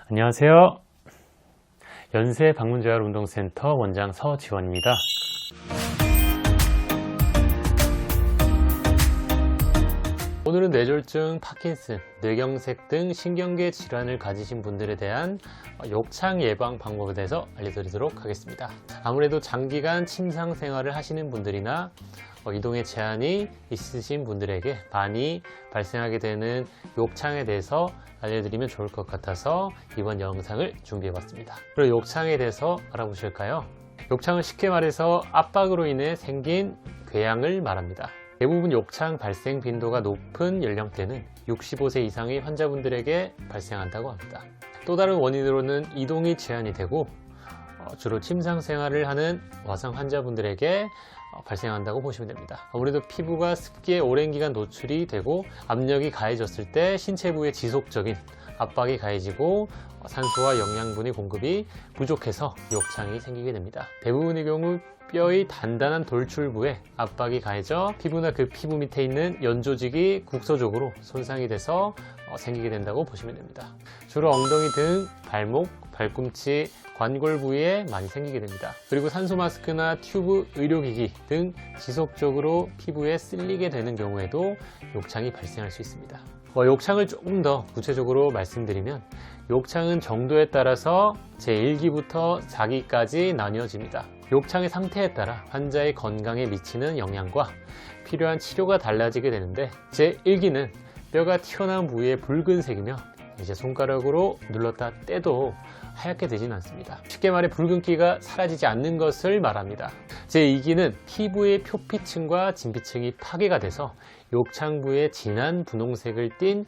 안녕하세요. 연세방문재활운동센터 원장 서지원입니다. 오늘은 뇌졸중, 파킨슨, 뇌경색 등 신경계 질환을 가지신 분들에 대한 욕창 예방 방법에 대해서 알려드리도록 하겠습니다. 아무래도 장기간 침상 생활을 하시는 분들이나 이동에 제한이 있으신 분들에게 많이 발생하게 되는 욕창에 대해서 알려드리면 좋을 것 같아서 이번 영상을 준비해 봤습니다. 그럼 욕창에 대해서 알아보실까요? 욕창은 쉽게 말해서 압박으로 인해 생긴 궤양을 말합니다. 대부분 욕창 발생 빈도가 높은 연령대는 65세 이상의 환자분들에게 발생한다고 합니다. 또 다른 원인으로는 이동이 제한이 되고 주로 침상 생활을 하는 와상 환자분들에게 발생한다고 보시면 됩니다. 아무래도 피부가 습기에 오랜 기간 노출이 되고 압력이 가해졌을 때 신체 부에 지속적인 압박이 가해지고 산소와 영양분의 공급이 부족해서 욕창이 생기게 됩니다. 대부분의 경우 뼈의 단단한 돌출부에 압박이 가해져 피부나 그 피부 밑에 있는 연조직이 국소적으로 손상이 돼서 생기게 된다고 보시면 됩니다. 주로 엉덩이 등 발목, 발꿈치, 관골 부위에 많이 생기게 됩니다. 그리고 산소 마스크나 튜브, 의료기기 등 지속적으로 피부에 쓸리게 되는 경우에도 욕창이 발생할 수 있습니다. 욕창을 조금 더 구체적으로 말씀드리면 욕창은 정도에 따라서 제1기부터 4기까지 나뉘어집니다. 욕창의 상태에 따라 환자의 건강에 미치는 영향과 필요한 치료가 달라지게 되는데 제1기는 뼈가 튀어나온 부위의 붉은색이며 이제 손가락으로 눌렀다 떼도 하얗게 되진 않습니다. 쉽게 말해 붉은기가 사라지지 않는 것을 말합니다. 제2기는 피부의 표피층과 진피층이 파괴가 돼서 욕창 부에 진한 분홍색을 띤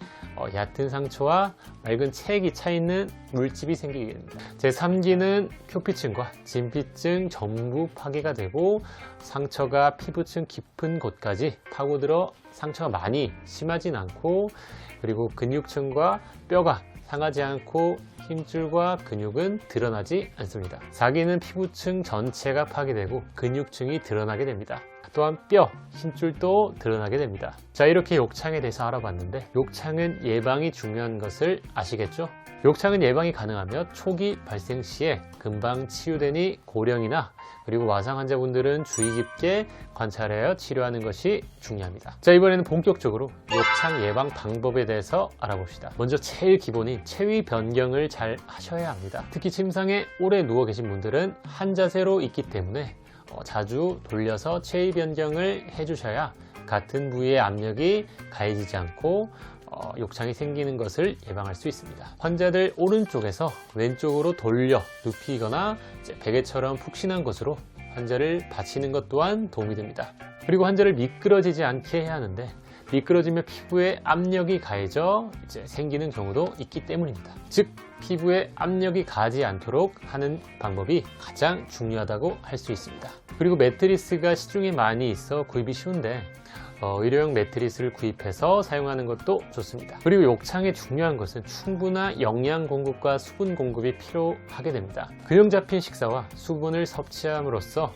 얕은 상처와 맑은 체액이 차있는 물집이 생기게 됩니다. 제3기는 표피층과 진피층 전부 파괴가 되고 상처가 피부층 깊은 곳까지 파고들어 상처가 많이 심하진 않고 그리고 근육층과 뼈가 상하지 않고 힘줄과 근육은 드러나지 않습니다. 4기는 피부층 전체가 파괴되고 근육층이 드러나게 됩니다. 또한 뼈, 힘줄도 드러나게 됩니다. 자, 이렇게 욕창에 대해서 알아봤는데 욕창은 예방이 중요한 것을 아시겠죠? 욕창은 예방이 가능하며 초기 발생 시에 금방 치유되니 고령이나 그리고 와상 환자분들은 주의 깊게 관찰하여 치료하는 것이 중요합니다. 자, 이번에는 본격적으로 욕창 예방 방법에 대해서 알아봅시다. 먼저 제일 기본인 체위 변경을 잘 하셔야 합니다. 특히 침상에 오래 누워 계신 분들은 한 자세로 있기 때문에 자주 돌려서 체위 변경을 해주셔야 같은 부위의 압력이 가해지지 않고 욕창이 생기는 것을 예방할 수 있습니다. 환자들 오른쪽에서 왼쪽으로 돌려 눕히거나 베개처럼 푹신한 곳으로 환자를 받치는 것 또한 도움이 됩니다. 그리고 환자를 미끄러지지 않게 해야 하는데 미끄러지면 피부에 압력이 가해져 생기는 경우도 있기 때문입니다. 즉 피부에 압력이 가지 않도록 하는 방법이 가장 중요하다고 할 수 있습니다. 그리고 매트리스가 시중에 많이 있어 구입이 쉬운데 의료용 매트리스를 구입해서 사용하는 것도 좋습니다. 그리고 욕창의 중요한 것은 충분한 영양 공급과 수분 공급이 필요하게 됩니다. 균형 잡힌 식사와 수분을 섭취함으로써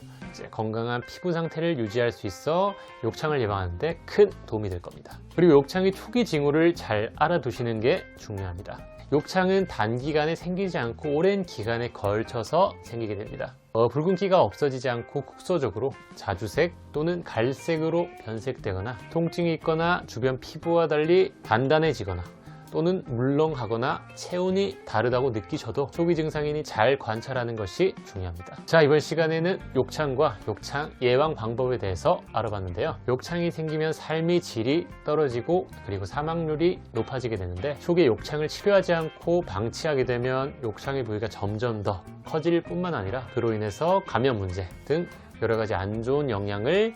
건강한 피부 상태를 유지할 수 있어 욕창을 예방하는 데 큰 도움이 될 겁니다. 그리고 욕창의 초기 징후를 잘 알아두시는 게 중요합니다. 욕창은 단기간에 생기지 않고 오랜 기간에 걸쳐서 생기게 됩니다. 붉은기가 없어지지 않고 국소적으로 자주색 또는 갈색으로 변색되거나 통증이 있거나 주변 피부와 달리 단단해지거나 또는 물렁하거나 체온이 다르다고 느끼셔도 초기 증상이니 잘 관찰하는 것이 중요합니다. 자, 이번 시간에는 욕창과 욕창 예방 방법에 대해서 알아봤는데요. 욕창이 생기면 삶의 질이 떨어지고 그리고 사망률이 높아지게 되는데 초기에 욕창을 치료하지 않고 방치하게 되면 욕창의 부위가 점점 더 커질 뿐만 아니라 그로 인해서 감염 문제 등 여러 가지 안 좋은 영향을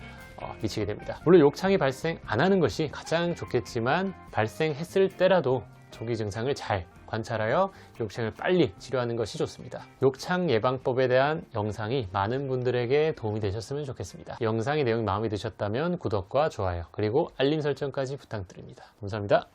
미치게 됩니다. 물론 욕창이 발생 안 하는 것이 가장 좋겠지만 발생했을 때라도 초기 증상을 잘 관찰하여 욕창을 빨리 치료하는 것이 좋습니다. 욕창 예방법에 대한 영상이 많은 분들에게 도움이 되셨으면 좋겠습니다. 영상의 내용이 마음에 드셨다면 구독과 좋아요 그리고 알림 설정까지 부탁드립니다. 감사합니다.